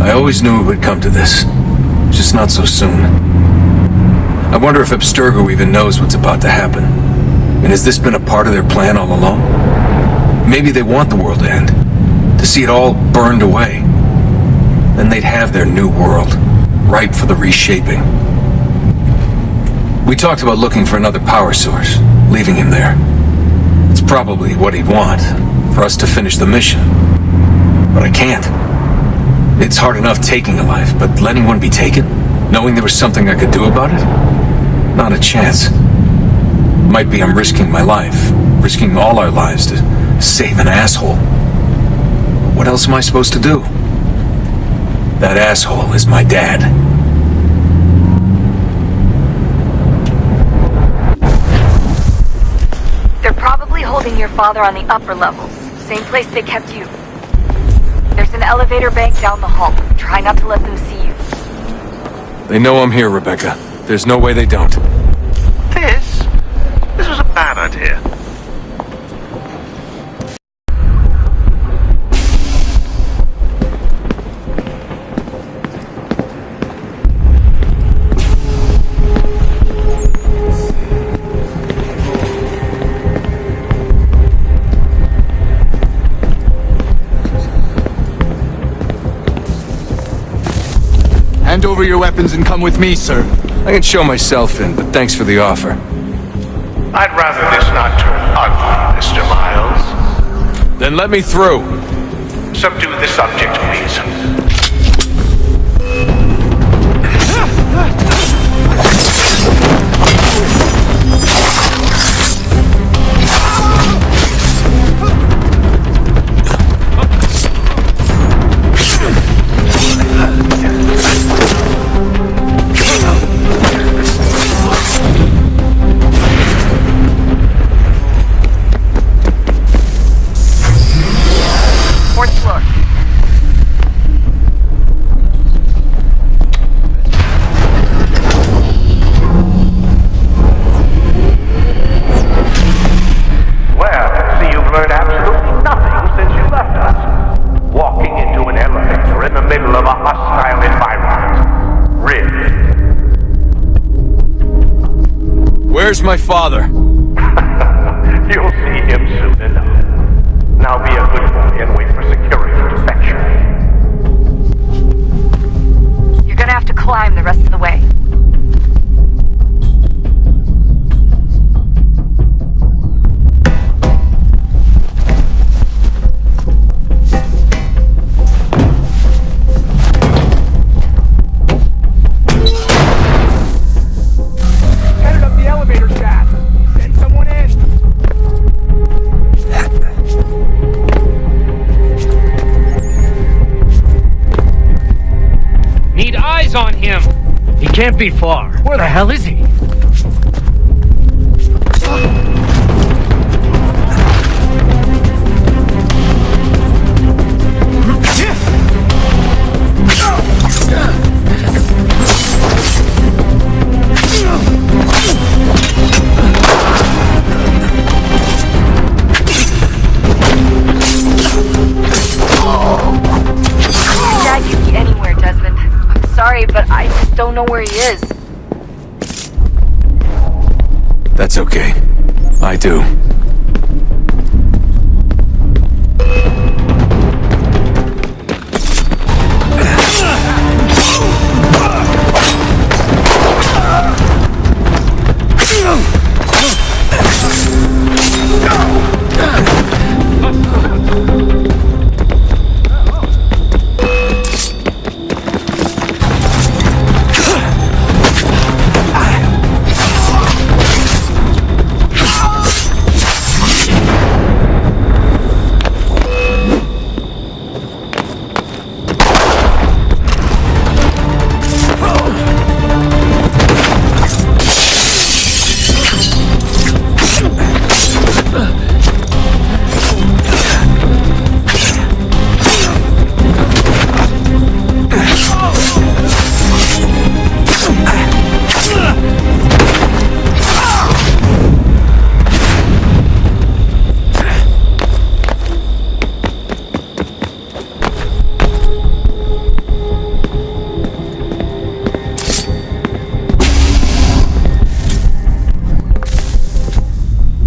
I always knew it would come to this. Just not so soon. I wonder if Abstergo even knows what's about to happen. And has this been a part of their plan all along? Maybe they want the world to end. To see it all burned away. Then they'd have their new world, ripe for the reshaping. We talked about looking for another power source, leaving him there. It's probably what he'd want, for us to finish the mission. But I can't. It's hard enough taking a life, but letting one be taken? Knowing there was something I could do about it? Not a chance. Might be I'm risking my life, risking all our lives to save an asshole. What else am I supposed to do? That asshole is my dad. They're probably holding your father on the upper levels. Same place they kept you. There's an elevator bank down the hall. Try not to let them see you. They know I'm here, Rebecca. There's no way they don't. This was a bad idea. Hand over your weapons and come with me, sir. I can show myself in, but thanks for the offer. I'd rather this not turn ugly, Mr. Miles. Then let me through. Subdue the subject, please. Where's my father? You'll see him soon enough. Now be a good boy and wait for security to fetch you. You're gonna have to climb the rest of the way. On him. He can't be far. Where the hell is he? Dad could be anywhere, Desmond. Sorry, but I just don't know where he is. That's okay. I do.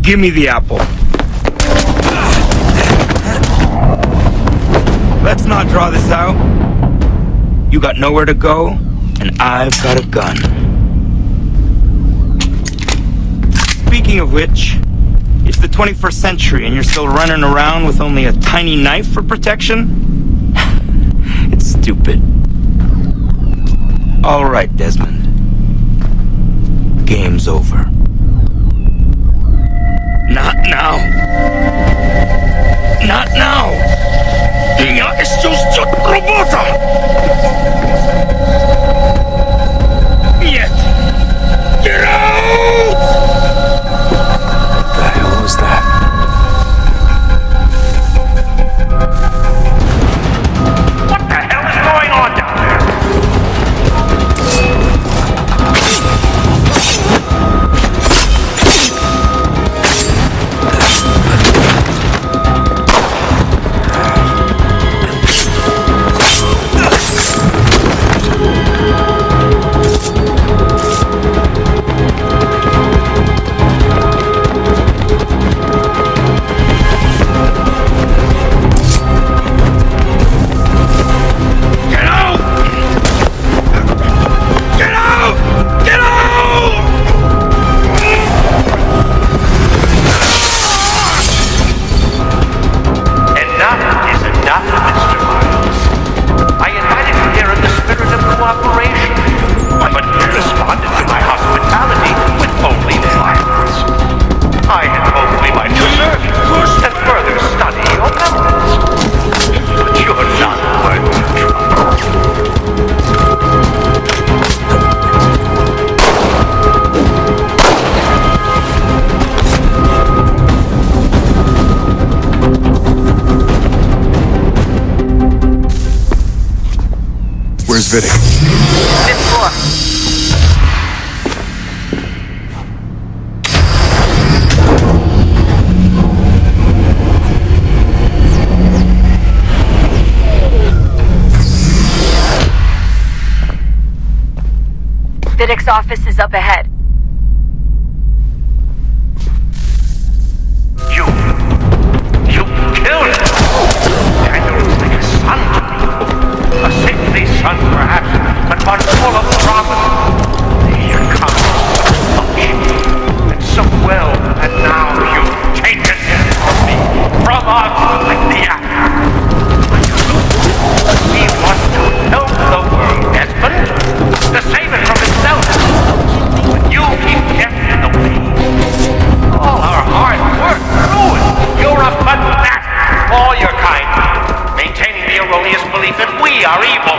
Give me the apple. Let's not draw this out. You got nowhere to go, and I've got a gun. Speaking of which, it's the 21st century and you're still running around with only a tiny knife for protection? It's stupid. All right, Desmond. Game's over. Not now. Not now. Я еще работа. Нет. Get out! What the hell was that? What the hell is going on down there? Where's Vidic? Fifth floor. Vidic's office is up ahead. You killed him! Daniel was like a son to me. A saintly son, perhaps, but one full of promise. Here comes much, and so well, and now you've taken him from me, from us, like the apple. We want to help the world, Desmond, to save it from itself. But you keep getting in the way. All our hard work ruined. You're a fanatic, all your kind, maintaining the erroneous belief that we are evil,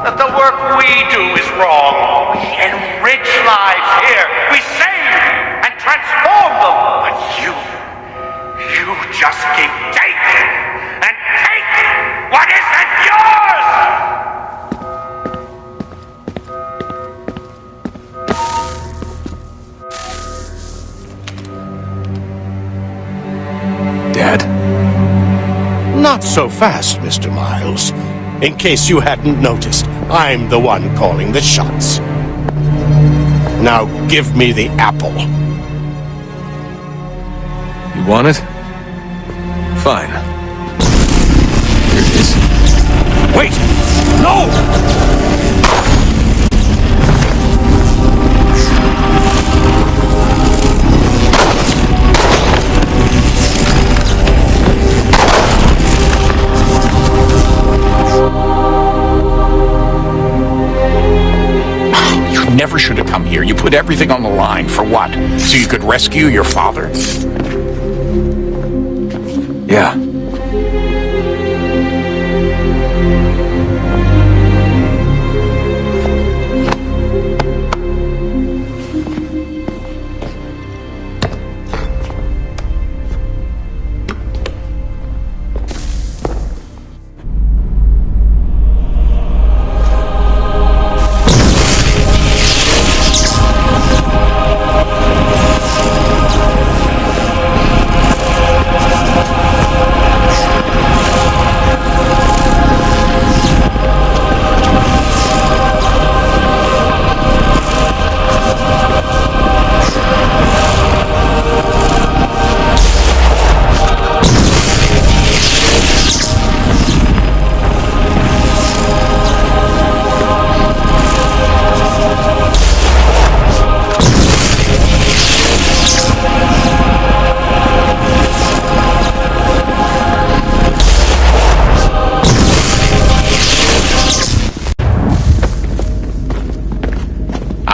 that the work we do is wrong. We enrich lives here. We save and transform them. But you just keep taking and taking what isn't yours! Dad? Not so fast, Mr. Miles. In case you hadn't noticed, I'm the one calling the shots. Now give me the apple. You want it? Fine. Here it is. Wait! No! You never should have come here. You put everything on the line. For what? So you could rescue your father? Yeah.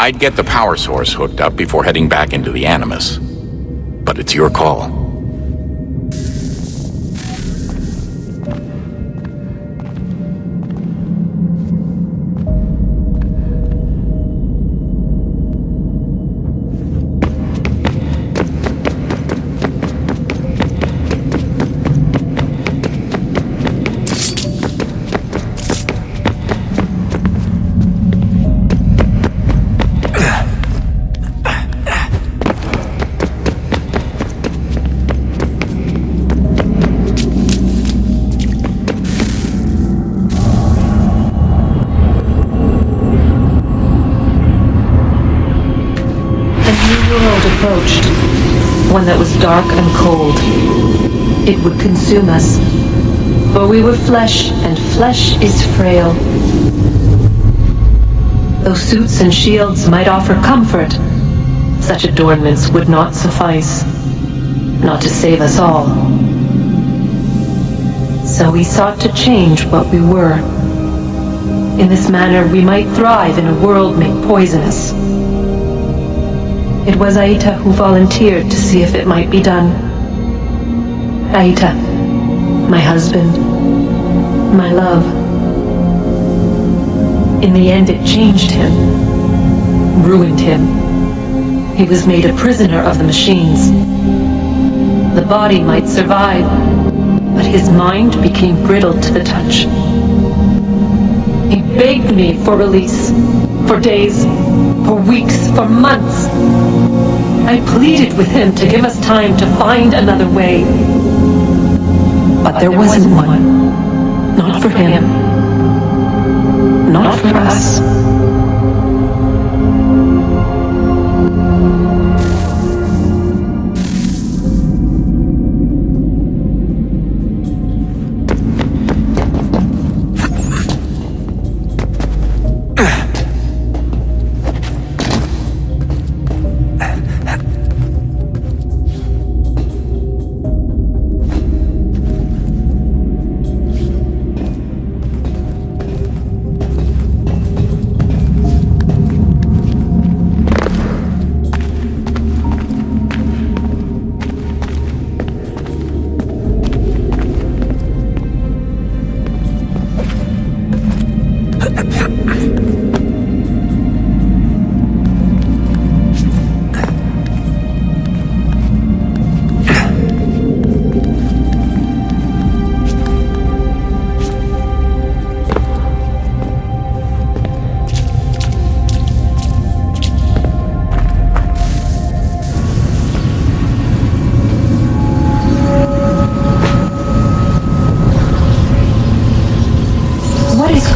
I'd get the power source hooked up before heading back into the Animus. But it's your call. Approached, one that was dark and cold. It would consume us, for we were flesh, and flesh is frail. Though suits and shields might offer comfort, such adornments would not suffice, not to save us all. So we sought to change what we were. In this manner, we might thrive in a world made poisonous. It was Aita who volunteered to see if it might be done. Aita, my husband, my love. In the end, it changed him, ruined him. He was made a prisoner of the machines. The body might survive, but his mind became brittle to the touch. He begged me for release, for days, for weeks, for months. I pleaded with him to give us time to find another way. But there wasn't one. Not for him. Not for us.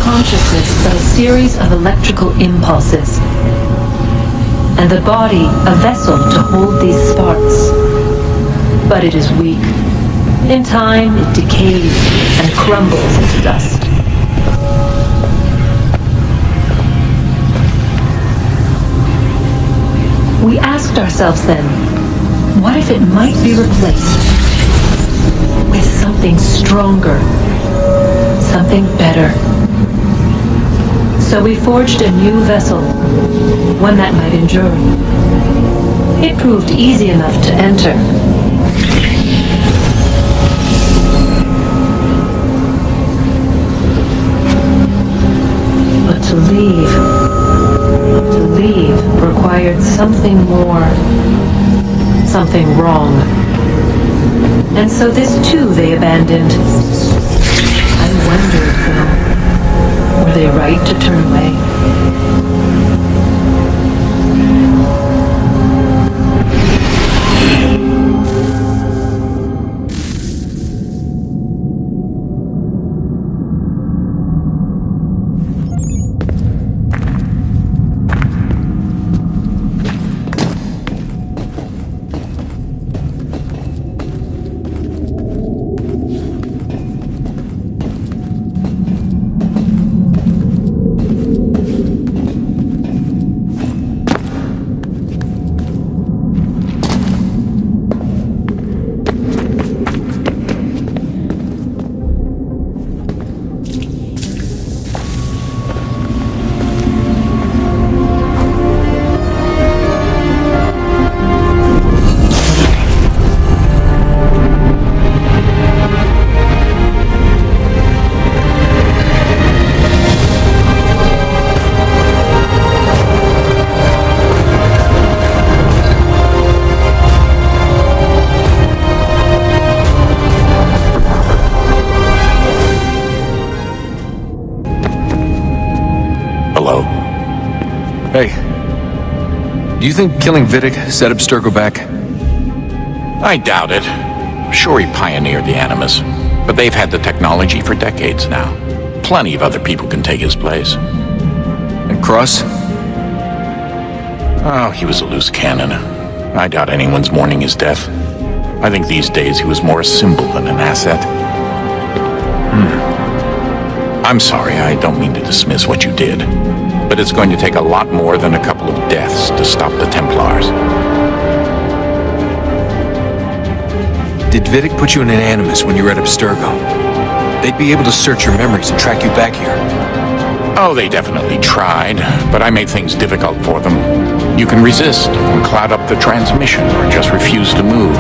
Consciousness but a series of electrical impulses, and the body a vessel to hold these sparks. But it is weak. In time, it decays and crumbles into dust. We asked ourselves then, what if it might be replaced with something stronger, something better? So we forged a new vessel, one that might endure. It proved easy enough to enter. But to leave required something more, something wrong. And so this too they abandoned. I wondered, though, were they right to turn away? Hey, do you think killing Vidic set Abstergo back? I doubt it. Sure, he pioneered the Animus, but they've had the technology for decades now. Plenty of other people can take his place. And Cross? Oh, he was a loose cannon. I doubt anyone's mourning his death. I think these days he was more a symbol than an asset. I'm sorry, I don't mean to dismiss what you did. But it's going to take a lot more than a couple of deaths to stop the Templars. Did Vidic put you in an Animus when you were at Abstergo? They'd be able to search your memories and track you back here. Oh, they definitely tried, but I made things difficult for them. You can resist, and cloud up the transmission, or just refuse to move.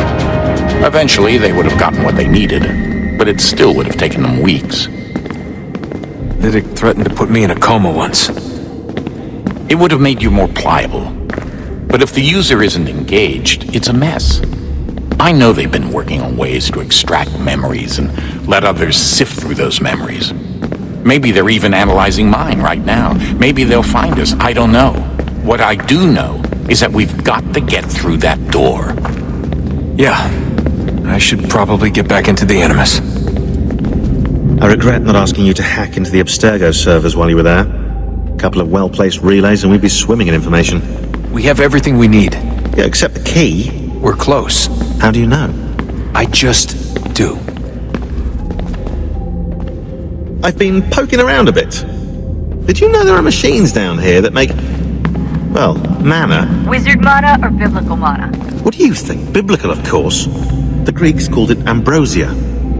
Eventually, they would have gotten what they needed, but it still would have taken them weeks. Vidic threatened to put me in a coma once. It would have made you more pliable. But if the user isn't engaged, it's a mess. I know they've been working on ways to extract memories and let others sift through those memories. Maybe they're even analyzing mine right now. Maybe they'll find us. I don't know. What I do know is that we've got to get through that door. Yeah. I should probably get back into the Animus. I regret not asking you to hack into the Abstergo servers while you were there. A couple of well-placed relays and we'd be swimming in information. We have everything we need. Yeah, except the key. We're close. How do you know? I just do. I've been poking around a bit. Did you know there are machines down here that make, well, mana? Wizard mana or biblical mana? What do you think? Biblical, of course. The Greeks called it ambrosia.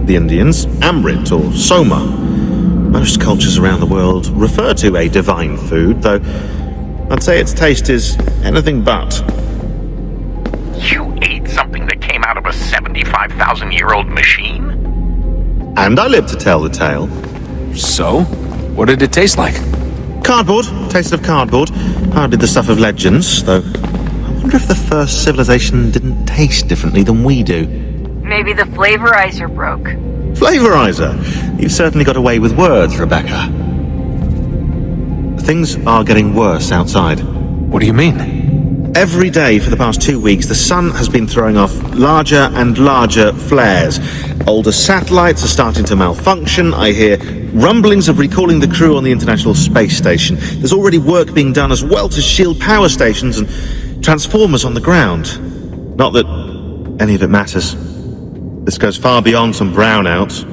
The Indians, amrit or soma. Most cultures around the world refer to a divine food, though I'd say its taste is anything but. You ate something that came out of a 75,000-year-old machine? And I live to tell the tale. So? What did it taste like? Cardboard. Tasted of cardboard. Hardly the stuff of legends, though. I wonder if the first civilization didn't taste differently than we do. Maybe the flavorizer broke. Flavorizer? You've certainly got away with words, Rebecca. Things are getting worse outside. What do you mean? Every day for the past 2 weeks, the sun has been throwing off larger and larger flares. Older satellites are starting to malfunction. I hear rumblings of recalling the crew on the International Space Station. There's already work being done as well to shield power stations and transformers on the ground. Not that any of it matters. This goes far beyond some brownouts.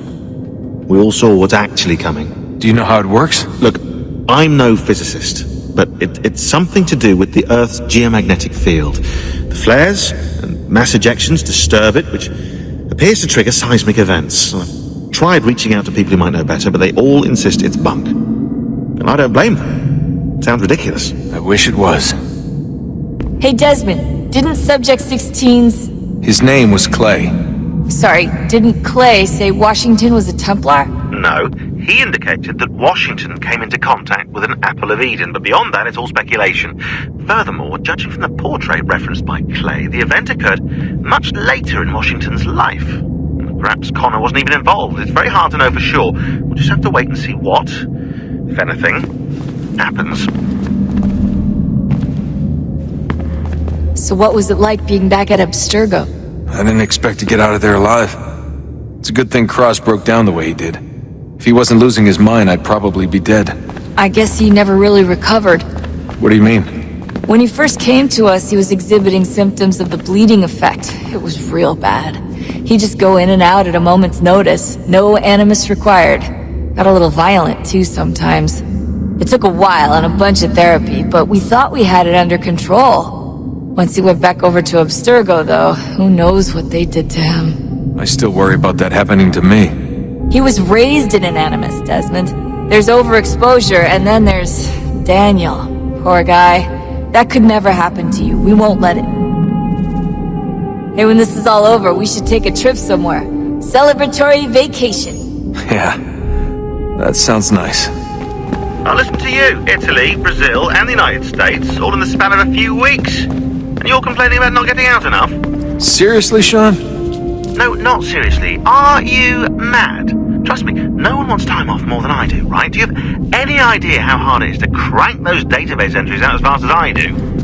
We all saw what's actually coming. Do you know how it works? Look, I'm no physicist, but it's something to do with the Earth's geomagnetic field. The flares and mass ejections disturb it, which appears to trigger seismic events. I've tried reaching out to people who might know better, but they all insist it's bunk. And I don't blame them. It sounds ridiculous. I wish it was. Hey Desmond, didn't Subject 16's... His name was Clay. Sorry, didn't Clay say Washington was a Templar? No, he indicated that Washington came into contact with an Apple of Eden, but beyond that, it's all speculation. Furthermore, judging from the portrait referenced by Clay, the event occurred much later in Washington's life. Perhaps Connor wasn't even involved. It's very hard to know for sure. We'll just have to wait and see what, if anything, happens. So what was it like being back at Abstergo? I didn't expect to get out of there alive. It's a good thing Cross broke down the way he did. If he wasn't losing his mind, I'd probably be dead. I guess he never really recovered. What do you mean? When he first came to us, he was exhibiting symptoms of the bleeding effect. It was real bad. He'd just go in and out at a moment's notice. No animus required. Got a little violent, too, sometimes. It took a while and a bunch of therapy, but we thought we had it under control. Once he went back over to Abstergo, though, who knows what they did to him. I still worry about that happening to me. He was raised in an animus, Desmond. There's overexposure, and then there's Daniel. Poor guy. That could never happen to you. We won't let it. Hey, when this is all over, we should take a trip somewhere. Celebratory vacation. Yeah, that sounds nice. Now listen to you. Italy, Brazil, and the United States, all in the span of a few weeks. And you're complaining about not getting out enough? Seriously, Sean? No, not seriously. Are you mad? Trust me, no one wants time off more than I do, right? Do you have any idea how hard it is to crank those database entries out as fast as I do?